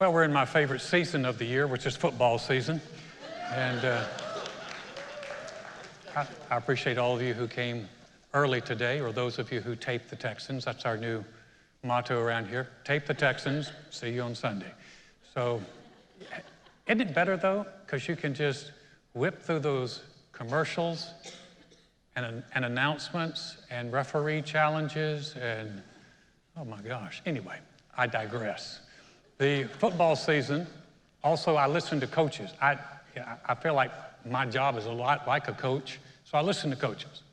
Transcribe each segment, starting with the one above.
Well, we're in my favorite season of the year, which is football season. And I appreciate all of you who came early today, or those of you who taped the Texans. That's our new motto around here. Tape the Texans, see you on Sunday. So isn't it better, though? Because you can just whip through those commercials and announcements and referee challenges and, oh my gosh. Anyway, I digress. The football season, also I listen to coaches. I feel like my job is a lot like a coach, so I listen to coaches.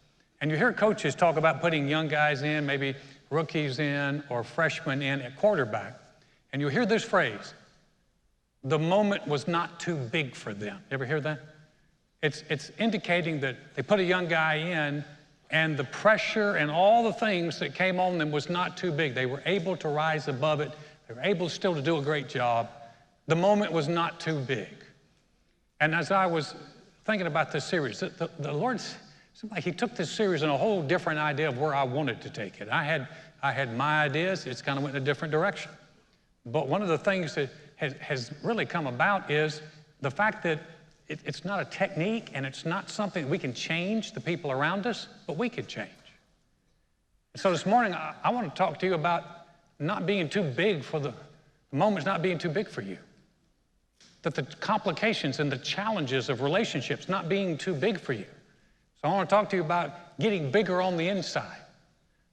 And you hear coaches talk about putting young guys in, maybe rookies in or freshmen in at quarterback, and you hear this phrase, the moment was not too big for them. You ever hear that? It's indicating that they put a young guy in and the pressure and all the things that came on them was not too big. They were able to rise above it. They were able still to do a great job. The moment was not too big. And as I was thinking about this series, the Lord, seemed like he took this series in a whole different idea of where I wanted to take it. I had my ideas. It's kind of went in a different direction. But one of the things that has really come about is the fact that it's not a technique and it's not something that we can change the people around us, but we can change. So this morning, I want to talk to you about not being too big for the moment's not being too big for you. That the complications and the challenges of relationships not being too big for you. So I want to talk to you about getting bigger on the inside.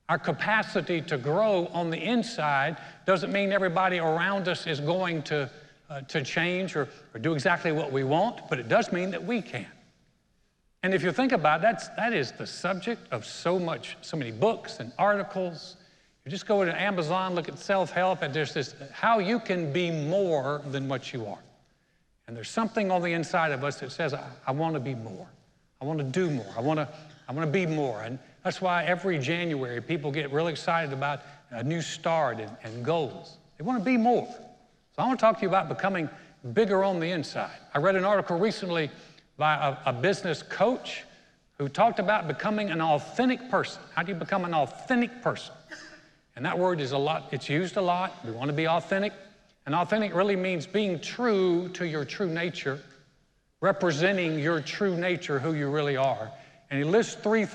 Our capacity to grow on the inside doesn't mean everybody around us is going to change or do exactly what we want, but it does mean that we can. And if you think about it, that is the subject of so many books and articles. You just go to Amazon, look at self-help, and there's this, how you can be more than what you are. And there's something on the inside of us that says, I want to be more. I want to do more. I want to be more. And that's why every January people get really excited about a new start and goals. They want to be more. So I want to talk to you about becoming bigger on the inside. I read an article recently by a business coach who talked about becoming an authentic person. How do you become an authentic person? And that word is it's used a lot. We want to be authentic. And authentic really means being true to your true nature, representing your true nature, who you really are. And he lists three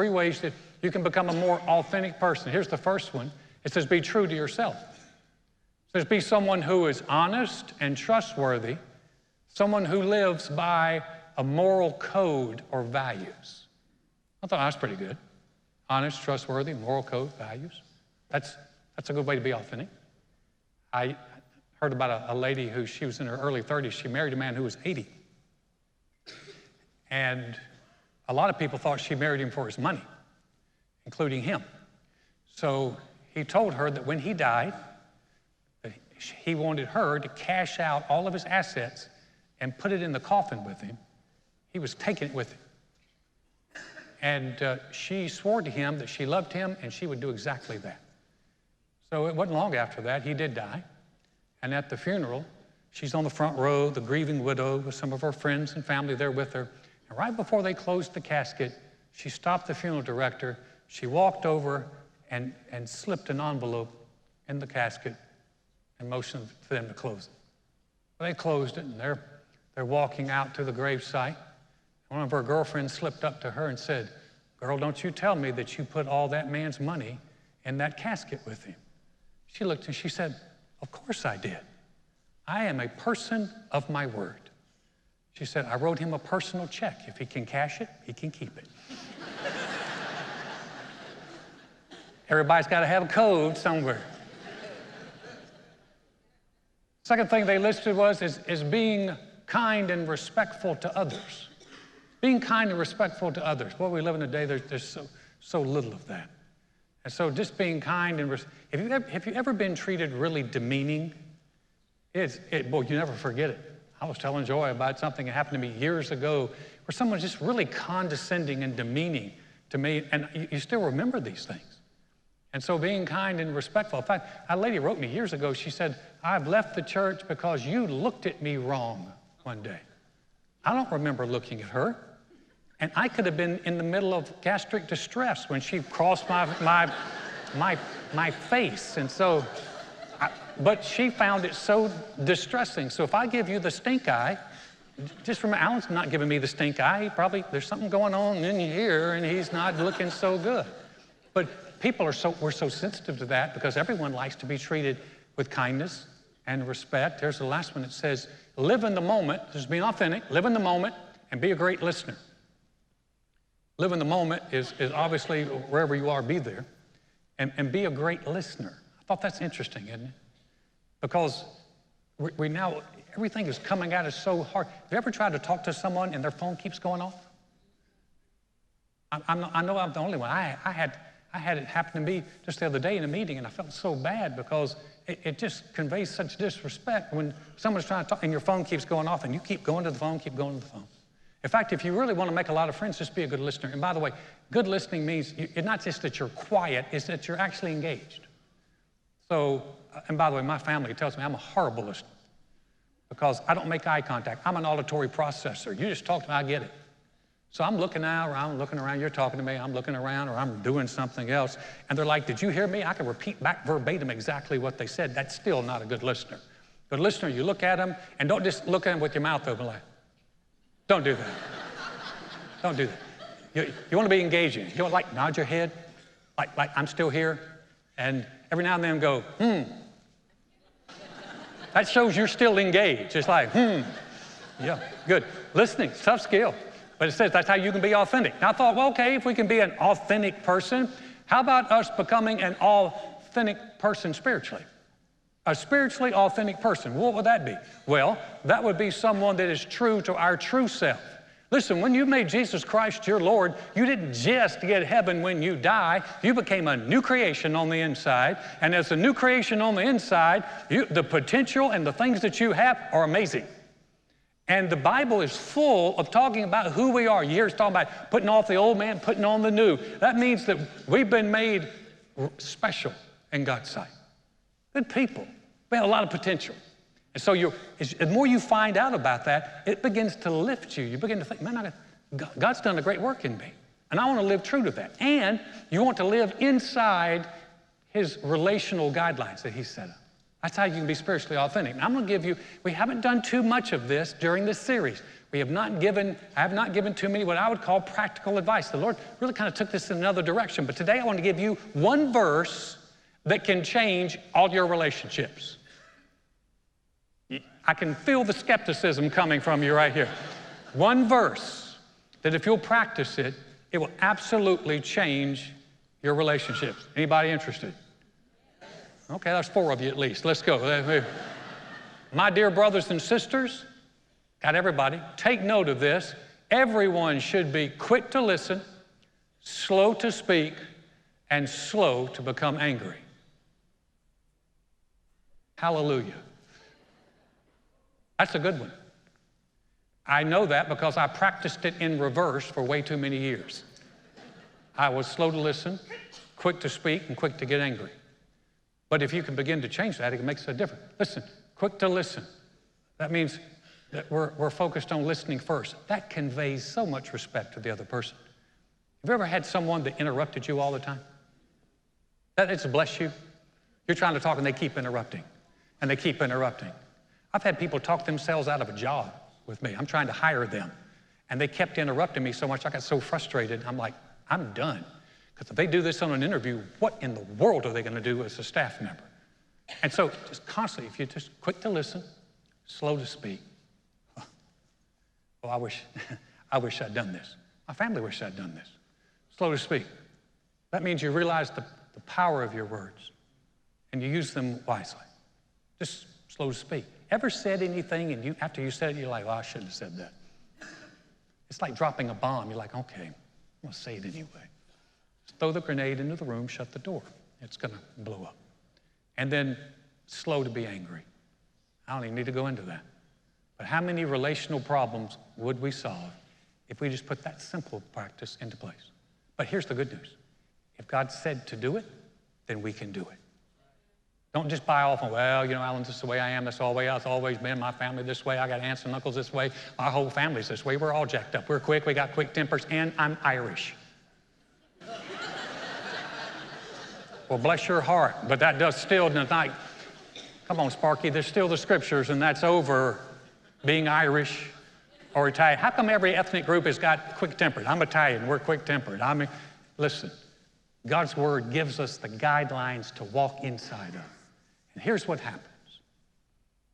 ways that you can become a more authentic person. Here's the first one. It says, be true to yourself. It says, be someone who is honest and trustworthy, someone who lives by a moral code or values. I thought that's pretty good. Honest, trustworthy, moral code, values. That's a good way to be authentic. I heard about a lady who, she was in her early 30s. She married a man who was 80. And a lot of people thought she married him for his money, including him. So he told her that when he died, he wanted her to cash out all of his assets and put it in the coffin with him. He was taking it with him. And she swore to him that she loved him and she would do exactly that. So it wasn't long after that, he did die. And at the funeral, she's on the front row, the grieving widow, with some of her friends and family there with her. And right before they closed the casket, she stopped the funeral director. She walked over and slipped an envelope in the casket and motioned for them to close it. Well, they closed it, and they're walking out to the gravesite. One of her girlfriends slipped up to her and said, "Girl, don't you tell me that you put all that man's money in that casket with him." She looked and she said, "Of course I did. I am a person of my word." She said, "I wrote him a personal check. If he can cash it, he can keep it." Everybody's got to have a code somewhere. Second thing they listed is being kind and respectful to others. Being kind and respectful to others. Boy, we live in a day there's so little of that. And so just being kind and have you ever been treated really demeaning? Boy, you never forget it. I was telling Joy about something that happened to me years ago where someone was just really condescending and demeaning to me, and you still remember these things. And so being kind and respectful. In fact, a lady wrote me years ago, she said, "I've left the church because you looked at me wrong one day." I don't remember looking at her. And I could have been in the middle of gastric distress when she crossed my face. And so But she found it so distressing. So if I give you the stink eye, just remember, Alan's not giving me the stink eye. He probably, there's something going on in here and he's not looking so good. But people we're so sensitive to that because everyone likes to be treated with kindness and respect. There's the last one that says, live in the moment, just being authentic, live in the moment and be a great listener. Live in the moment is obviously wherever you are, be there. And be a great listener. I thought that's interesting, isn't it? Because we now, everything is coming at us so hard. Have you ever tried to talk to someone and their phone keeps going off? I know I'm the only one. I had it happen to me just the other day in a meeting, and I felt so bad because it just conveys such disrespect when someone's trying to talk and your phone keeps going off and you keep going to the phone, keep going to the phone. In fact, if you really want to make a lot of friends, just be a good listener. And by the way, good listening means it's not just that you're quiet, it's that you're actually engaged. So, and by the way, my family tells me I'm a horrible listener because I don't make eye contact. I'm an auditory processor. You just talk to me, I get it. So I'm looking around, looking around, you're talking to me, I'm looking around, or I'm doing something else. And they're like, did you hear me? I can repeat back verbatim exactly what they said. That's still not a good listener. Good listener, you look at them, and don't just look at them with your mouth open like, don't do that. Don't do that. You want to be engaging. You want to like nod your head, like I'm still here, and every now and then go, That shows you're still engaged. It's like, yeah, good. Listening, tough skill. But it says that's how you can be authentic. Now I thought, well, okay, if we can be an authentic person, how about us becoming an authentic person spiritually? A spiritually authentic person, what would that be? Well, that would be someone that is true to our true self. Listen, when you made Jesus Christ your Lord, you didn't just get heaven when you die. You became a new creation on the inside. And as a new creation on the inside, the potential and the things that you have are amazing. And the Bible is full of talking about who we are. You hear us talking about putting off the old man, putting on the new. That means that we've been made special in God's sight. Good people. We have a lot of potential. And so the more you find out about that, it begins to lift you. You begin to think, man, God's done a great work in me. And I want to live true to that. And you want to live inside his relational guidelines that he set up. That's how you can be spiritually authentic. Now, I'm going to give you, we haven't done too much of this during this series. I have not given too many what I would call practical advice. The Lord really kind of took this in another direction. But today I want to give you one verse that can change all your relationships. I can feel the skepticism coming from you right here. One verse that if you'll practice it, it will absolutely change your relationships. Anybody interested? Okay, that's 4 of you at least. Let's go. My dear brothers and sisters, got everybody, take note of this. Everyone should be quick to listen, slow to speak, and slow to become angry. Hallelujah. That's a good one. I know that because I practiced it in reverse for way too many years. I was slow to listen, quick to speak, and quick to get angry. But if you can begin to change that, it can make a difference. Listen, quick to listen. That means that we're focused on listening first. That conveys so much respect to the other person. Have you ever had someone that interrupted you all the time? It's bless you. You're trying to talk and they keep interrupting. And they keep interrupting. I've had people talk themselves out of a job with me. I'm trying to hire them. And they kept interrupting me so much, I got so frustrated. I'm like, I'm done. Because if they do this on an interview, what in the world are they going to do as a staff member? And so just constantly, if you're just quick to listen, slow to speak. Oh, I wish I'd done this. My family wished I'd done this. Slow to speak. That means you realize the power of your words and you use them wisely. Just slow to speak. Ever said anything and after you said it, you're like, oh, I shouldn't have said that. It's like dropping a bomb. You're like, okay, I'm going to say it anyway. Just throw the grenade into the room, shut the door. It's going to blow up. And then slow to be angry. I don't even need to go into that. But how many relational problems would we solve if we just put that simple practice into place? But here's the good news. If God said to do it, then we can do it. Don't just buy off on, well, you know, Alan, this is the way I am. That's all the way I've always been. My family this way. I got aunts and uncles this way. My whole family's this way. We're all jacked up. We're quick. We got quick tempers. And I'm Irish. Well, bless your heart. But that does still not. Come on, Sparky, there's still the scriptures, and that's over being Irish or Italian. How come every ethnic group has got quick-tempered? I'm Italian, we're quick-tempered. Listen, God's word gives us the guidelines to walk inside of. And here's what happens.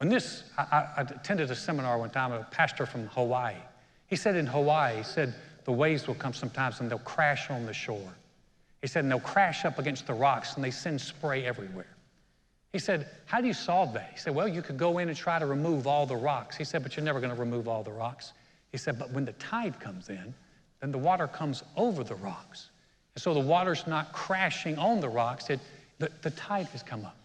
I attended a seminar one time, a pastor from Hawaii. He said in Hawaii, the waves will come sometimes and they'll crash on the shore. He said, and they'll crash up against the rocks and they send spray everywhere. He said, how do you solve that? He said, well, you could go in and try to remove all the rocks. He said, but you're never going to remove all the rocks. He said, but when the tide comes in, then the water comes over the rocks. And so the water's not crashing on the rocks. The tide has come up.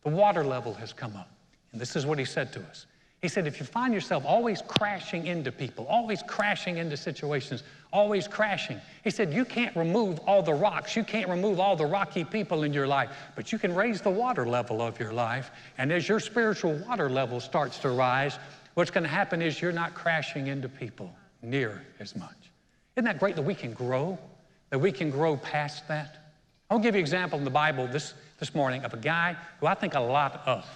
The water level has come up. And this is what he said to us. He said, if you find yourself always crashing into people, always crashing into situations, always crashing, he said, you can't remove all the rocks. You can't remove all the rocky people in your life, but you can raise the water level of your life. And as your spiritual water level starts to rise, what's going to happen is you're not crashing into people near as much. Isn't that great that we can grow, that we can grow past that? I'll give you an example in the Bible this morning of a guy who I think a lot of.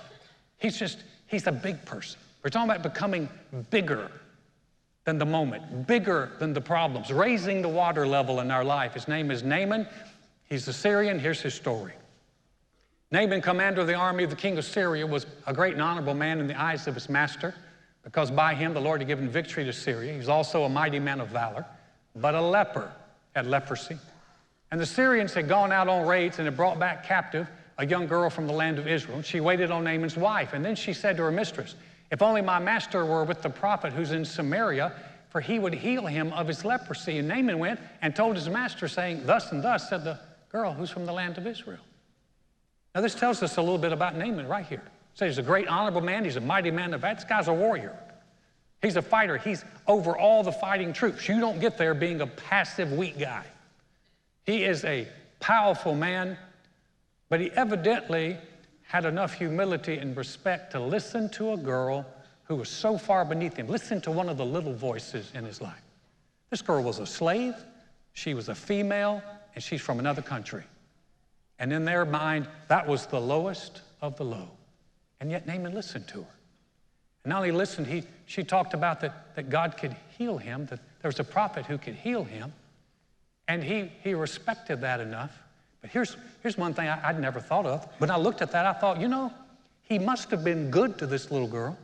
He's a big person. We're talking about becoming bigger than the moment, bigger than the problems, raising the water level in our life. His name is Naaman. He's a Syrian. Here's his story. Naaman, commander of the army of the king of Syria, was a great and honorable man in the eyes of his master, because by him the Lord had given victory to Syria. He was also a mighty man of valor, but a leper, had leprosy. And the Syrians had gone out on raids and had brought back captive a young girl from the land of Israel. She waited on Naaman's wife, and then she said to her mistress, if only my master were with the prophet who's in Samaria, for he would heal him of his leprosy. And Naaman went and told his master, saying, thus and thus said the girl who's from the land of Israel. Now this tells us a little bit about Naaman right here. So he's a great honorable man. He's a mighty man of valor. This guy's a warrior. He's a fighter. He's over all the fighting troops. You don't get there being a passive, weak guy. He is a powerful man, but he evidently had enough humility and respect to listen to a girl who was so far beneath him. Listen to one of the little voices in his life. This girl was a slave, she was a female, and she's from another country. And in their mind, that was the lowest of the low. And yet Naaman listened to her. And not only listened, she talked about that God could heal him, that there was a prophet who could heal him. And he respected that enough. But here's one thing I'd never thought of. When I looked at that, I thought, he must have been good to this little girl.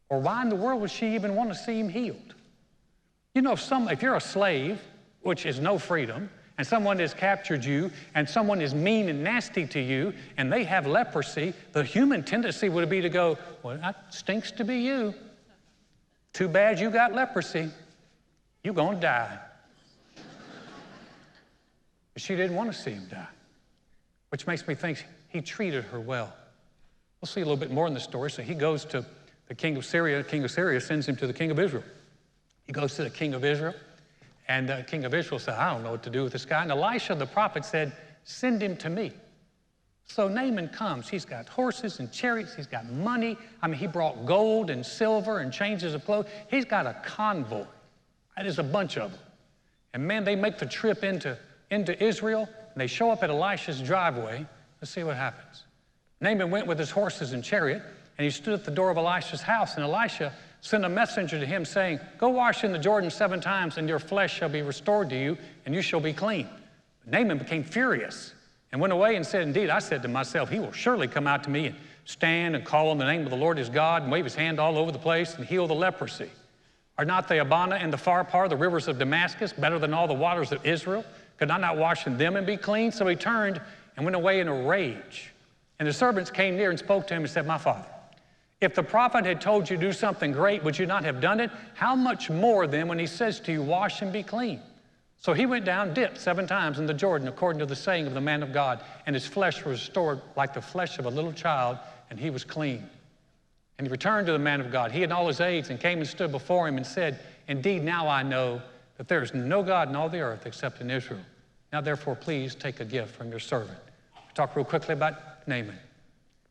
Or why in the world would she even want to see him healed? If you're a slave, which is no freedom, and someone has captured you, and someone is mean and nasty to you, and they have leprosy, the human tendency would be to go, well, that stinks to be you. Too bad you got leprosy. You're going to die. But she didn't want to see him die, which makes me think he treated her well. We'll see a little bit more in the story. So he goes to the king of Syria. The king of Syria sends him to the king of Israel. He goes to the king of Israel, and the king of Israel said, I don't know what to do with this guy. And Elisha, the prophet, said, send him to me. So Naaman comes. He's got horses and chariots. He's got money. He brought gold and silver and changes of clothes. He's got a convoy. That is a bunch of them. And man, they make the trip into Israel, and they show up at Elisha's driveway. Let's see what happens. Naaman went with his horses and chariot, and he stood at the door of Elisha's house, and Elisha sent a messenger to him saying, go wash in the Jordan 7 times, and your flesh shall be restored to you, and you shall be clean. But Naaman became furious and went away and said, indeed, I said to myself, he will surely come out to me and stand and call on the name of the Lord his God and wave his hand all over the place and heal the leprosy. Are not the Abana and the Pharpar, the rivers of Damascus, better than all the waters of Israel? Could I not wash in them and be clean? So he turned and went away in a rage. And the servants came near and spoke to him and said, my father, if the prophet had told you to do something great, would you not have done it? How much more then when he says to you, wash and be clean? So he went down, dipped 7 times in the Jordan, according to the saying of the man of God, and his flesh was restored like the flesh of a little child, and he was clean. And he returned to the man of God, he and all his aides, and came and stood before him and said, indeed, now I know that there is no God in all the earth except in Israel. Now, therefore, please take a gift from your servant. We'll talk real quickly about Naaman.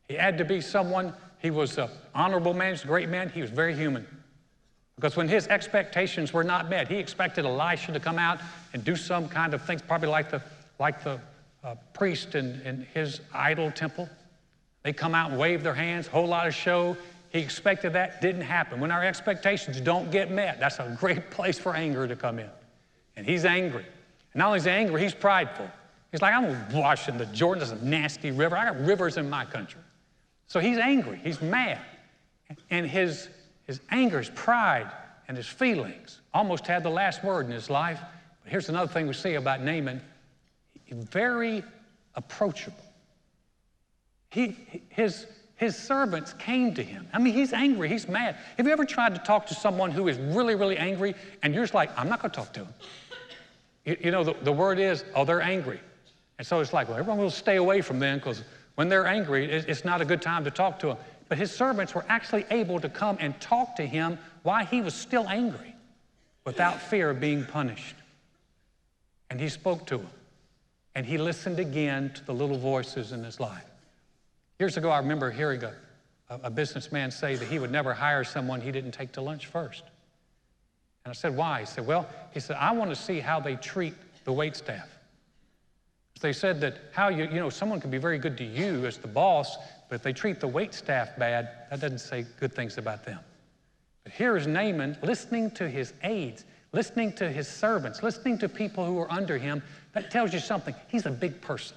He had to be someone, he was an honorable man, he was a great man, he was very human. Because when his expectations were not met, he expected Elisha to come out and do some kind of things, probably like the priest in his idol temple. They come out and wave their hands, whole lot of show. He expected that, didn't happen. When our expectations don't get met, that's a great place for anger to come in. And he's angry. And not only is he angry, he's prideful. He's like, I'm going to wash in the Jordan, this is a nasty river. I got rivers in my country. So he's angry, he's mad. And his anger, his pride, and his feelings almost had the last word in his life. But here's another thing we see about Naaman. He's very approachable. His servants came to him. I mean, he's angry, he's mad. Have you ever tried to talk to someone who is really, really angry, and you're just like, I'm not going to talk to him? You know, the word is, oh, they're angry. And so it's like, well, everyone will stay away from them because when they're angry, it's not a good time to talk to them. But his servants were actually able to come and talk to him while he was still angry without fear of being punished. And he spoke to them. And he listened again to the little voices in his life. Years ago, I remember hearing a businessman say that he would never hire someone he didn't take to lunch first. And I said, why? He said, well, I want to see how they treat the waitstaff. They said that how you know, someone can be very good to you as the boss, but if they treat the waitstaff bad, that doesn't say good things about them. But here is Naaman listening to his aides, listening to his servants, listening to people who are under him. That tells you something. He's a big person.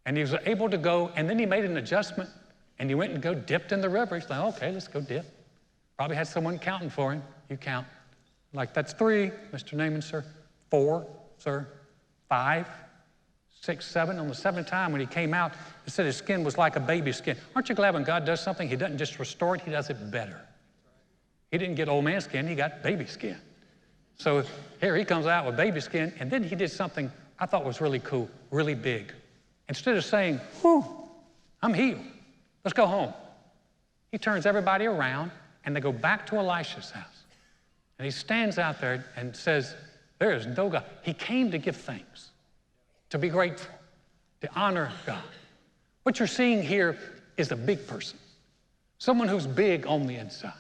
And he was able to go, and then he made an adjustment, and he went and dipped in the river. He's like, okay, let's go dip. Probably had someone counting for him. You count. Like, that's 3, Mr. Naaman, sir. 4, sir. 5, 6, 7. On the 7th time when he came out, it said his skin was like a baby's skin. Aren't you glad when God does something, he doesn't just restore it, he does it better. He didn't get old man skin, he got baby skin. So here he comes out with baby skin, and then he did something I thought was really cool, really big. Instead of saying, whew, I'm healed, let's go home, he turns everybody around, and they go back to Elisha's house. And he stands out there and says, there is no God. He came to give thanks, to be grateful, to honor God. What you're seeing here is a big person, someone who's big on the inside.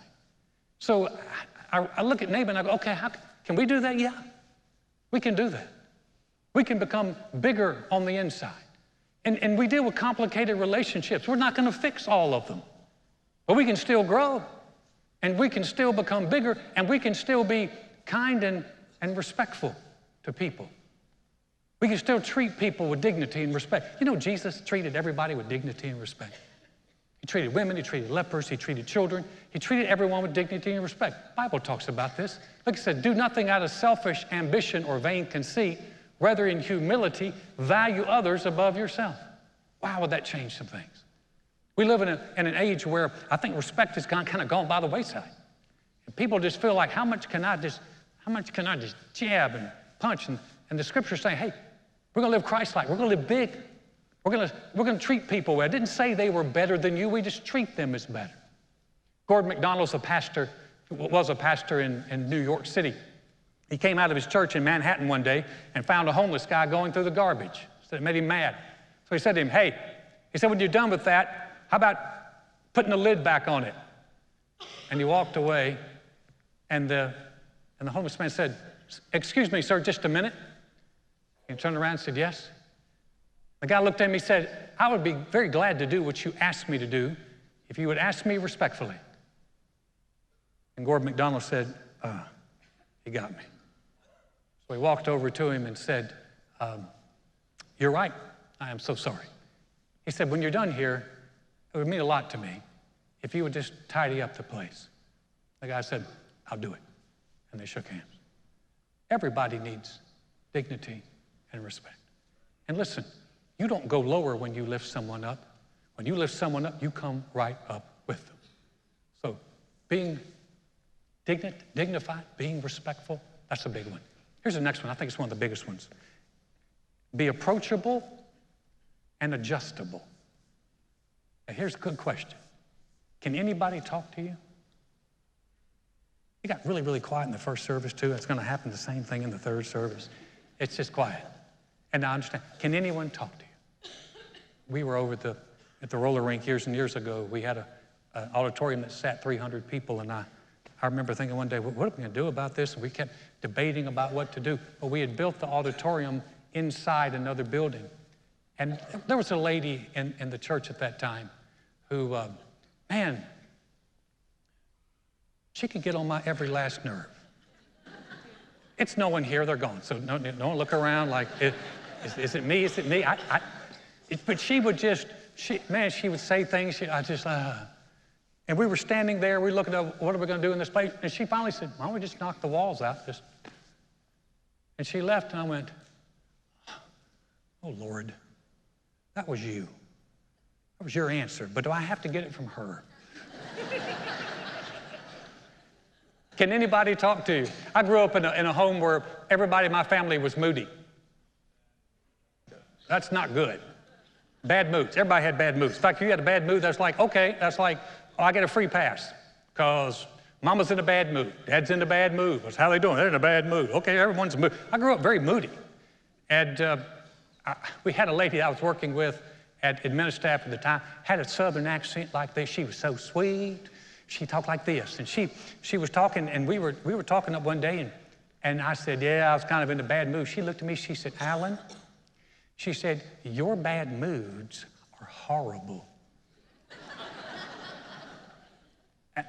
So I look at Naaman and I go, okay, can we do that? Yeah, we can do that. We can become bigger on the inside. And we deal with complicated relationships. We're not going to fix all of them, but we can still grow, and we can still become bigger, and we can still be kind and respectful to people. We can still treat people with dignity and respect. You know, Jesus treated everybody with dignity and respect. He treated women, he treated lepers, he treated children. He treated everyone with dignity and respect. The Bible talks about this. Look, it said, do nothing out of selfish ambition or vain conceit, rather in humility, value others above yourself. Wow, would that change some things? We live in an age where I think respect has kind of gone by the wayside. And people just feel like, how much can I just jab and punch? And the scripture's saying, hey, we're going to live Christ-like. We're going to live big. We're going to treat people well. I didn't say they were better than you. We just treat them as better. Gordon McDonald's was a pastor in New York City. He came out of his church in Manhattan one day and found a homeless guy going through the garbage. So it made him mad. So he said to him, hey, he said, when you're done with that, how about putting the lid back on it? And he walked away, and the homeless man said, excuse me, sir, just a minute. He turned around and said, yes. The guy looked at me and said, I would be very glad to do what you asked me to do if you would ask me respectfully. And Gordon McDonald said, he got me. So he walked over to him and said, you're right, I am so sorry. He said, when you're done here, it would mean a lot to me if you would just tidy up the place. The guy said, I'll do it. And they shook hands. Everybody needs dignity and respect. And listen, you don't go lower when you lift someone up. When you lift someone up, you come right up with them. So being dignified, being respectful, that's a big one. Here's the next one. I think it's one of the biggest ones. Be approachable and adjustable. Now, here's a good question. Can anybody talk to you? It got really, really quiet in the first service, too. It's going to happen the same thing in the third service. It's just quiet. And I understand. Can anyone talk to you? We were over at the roller rink years and years ago. We had an auditorium that sat 300 people, and I remember thinking one day, what are we going to do about this? And we kept debating about what to do. But we had built the auditorium inside another building. And there was a lady in the church at that time who, man, she could get on my every last nerve. It's no one here, they're gone. So don't look around like, is it me? Is it me? But she would just, she would say things, and we were standing there, we looking at what are we going to do in this place? And she finally said, why don't we just knock the walls out? And she left, and I went, oh, Lord, that was you. That was your answer, but do I have to get it from her? Can anybody talk to you? I grew up in a home where everybody in my family was moody. That's not good. Bad moods. Everybody had bad moods. In fact, if you had a bad mood, that's like, okay, that's like, oh, I get a free pass because mama's in a bad mood. Dad's in a bad mood. What's how they doing? They're in a bad mood. Okay, everyone's in a mood. I grew up very moody. And we had a lady I was working with at Administraff at the time, had a southern accent like this. She was so sweet. She talked like this. And she was talking, and we were talking up one day, and I said, yeah, I was kind of in a bad mood. She looked at me, she said, Alan, she said, your bad moods are horrible.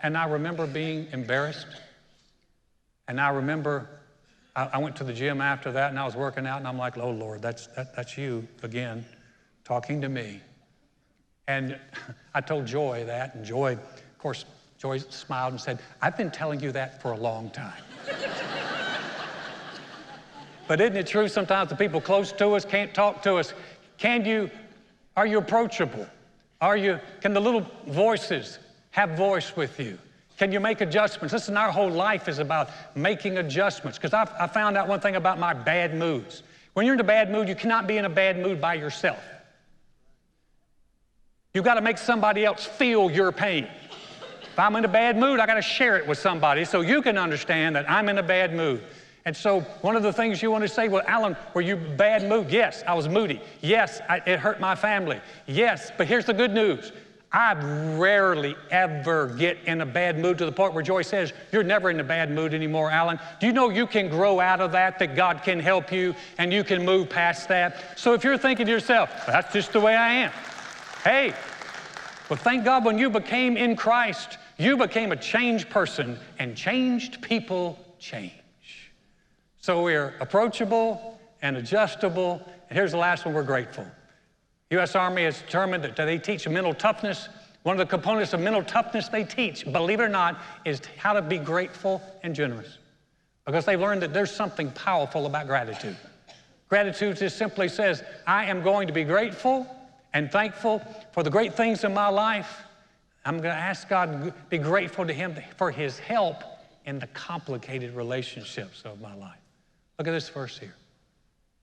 And I remember being embarrassed. And I remember I went to the gym after that, and I was working out, and I'm like, oh, Lord, that's you again talking to me. And I told Joy that, and Joy, of course, Joy smiled and said, I've been telling you that for a long time. But isn't it true sometimes the people close to us can't talk to us? Are you approachable? Can the little voices have voice with you? Can you make adjustments? Listen, our whole life is about making adjustments, because I found out one thing about my bad moods. When you're in a bad mood, you cannot be in a bad mood by yourself. You've got to make somebody else feel your pain. If I'm in a bad mood, I got to share it with somebody so you can understand that I'm in a bad mood. And so one of the things you want to say, well, Alan, were you bad mood? Yes, I was moody. Yes, it hurt my family. Yes, but here's the good news. I rarely ever get in a bad mood to the point where Joy says, you're never in a bad mood anymore, Alan. Do you know you can grow out of that God can help you and you can move past that? So if you're thinking to yourself, that's just the way I am. Hey, well, thank God when you became in Christ, you became a changed person, and changed people change. So we're approachable and adjustable. And here's the last one, we're grateful. U.S. Army has determined that they teach mental toughness. One of the components of mental toughness they teach, believe it or not, is how to be grateful and generous. Because they've learned that there's something powerful about gratitude. Gratitude just simply says, I am going to be grateful and thankful for the great things in my life. I'm going to ask God to be grateful to Him for His help in the complicated relationships of my life. Look at this verse here.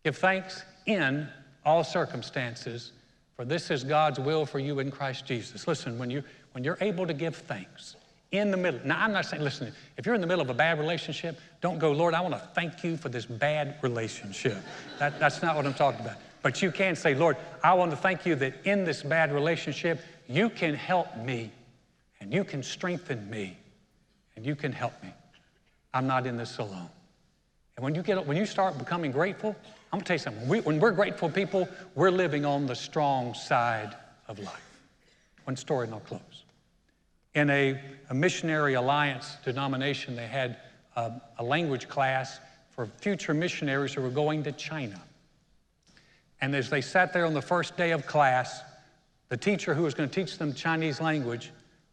Give thanks in all circumstances, for this is God's will for you in Christ Jesus. Listen, when you're able to give thanks in the middle. Now, I'm not saying, listen, if you're in the middle of a bad relationship, don't go, Lord, I want to thank you for this bad relationship. That's not what I'm talking about. But you can say, Lord, I want to thank you that in this bad relationship, you can help me, and you can strengthen me, and you can help me. I'm not in this alone. And when you start becoming grateful, I'm going to tell you something. When we're grateful people, we're living on the strong side of life. One story and I'll close. In a missionary alliance denomination, they had a language class for future missionaries who were going to China. And as they sat there on the first day of class, the teacher who was going to teach them Chinese language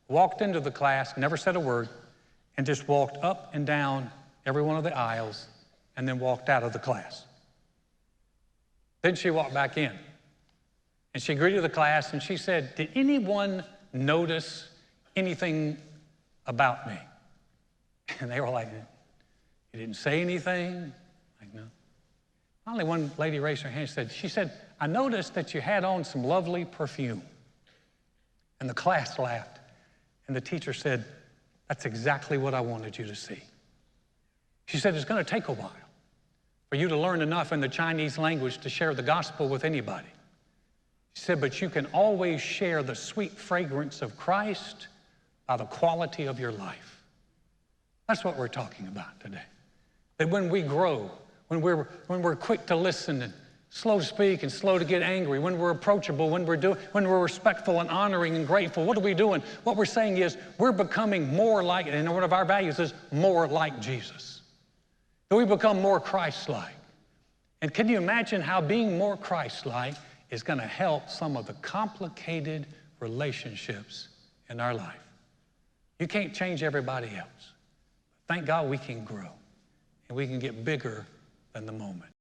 walked into the class, never said a word, and just walked up and down every one of the aisles and then walked out of the class. Then she walked back in, and she greeted the class, and she said, did anyone notice anything about me? And they were like, you didn't say anything? Like, no. Finally, one lady raised her hand and she said, I noticed that you had on some lovely perfume. And the class laughed, and the teacher said, that's exactly what I wanted you to see. She said, it's going to take a while for you to learn enough in the Chinese language to share the gospel with anybody. She said, but you can always share the sweet fragrance of Christ by the quality of your life. That's what we're talking about today. That when we grow, when we're quick to listen and slow to speak and slow to get angry, when we're approachable, when we're respectful and honoring and grateful. What are we doing? What we're saying is we're becoming more like, and one of our values is more like Jesus. So we become more Christ-like. And can you imagine how being more Christ-like is going to help some of the complicated relationships in our life? You can't change everybody else. Thank God we can grow and we can get bigger than the moment.